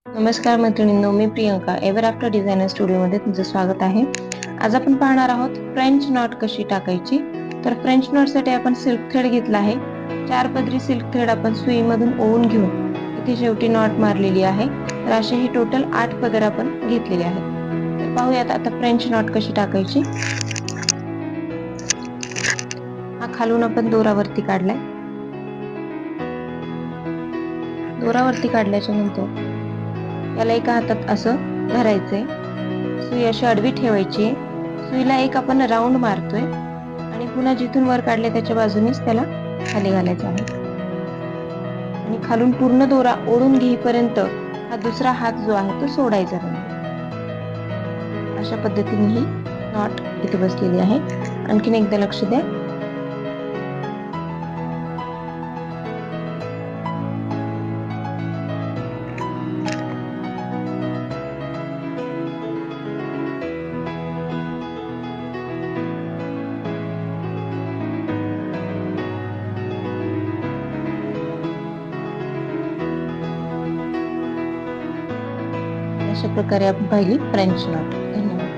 नमस्कार मैत्रिणींनो, मी Priyanka ever after designer स्टुडिओमध्ये तुमचं स्वागत आहे. आज आपण पाहणार आहोत फ्रेंच नॉट कशी टाकायची. तर फ्रेंच नॉटसाठी आपण सिल्क थ्रेड घेतला आहे. 4 पदरी सिल्क थ्रेड आपण सुईमधून ओवून घेऊन इथे शेवटी नॉट मारलेली आहे. तर असे हे टोटल 8 पदर आपण घेतलेले आहेत. तर पाहूयात आता फ्रेंच नॉट कशी टाकायची. हा खालून आपण दोरावरती काढलाय. दोरावरती काढल्याच्या नंतर याला एका हातात असं धरायचंय. सुई अशी आडवी ठेवायची. सुईला एक आपण राऊंड मारतोय आणि पुन्हा जिथून वर काढले त्याच्या बाजूनेच त्याला खाली घालायचं आहे आणि खालून पूर्ण दोरा ओढून घेईपर्यंत हा दुसरा हात जो आहे तो सोडायचा नाही. अशा पद्धतीने ही नॉट इथे बसलेली आहे. आणखीन एकदा लक्ष द्या. अशा प्रकारे आपण पाहिली फ्रेंच नॉट. धन्यवाद.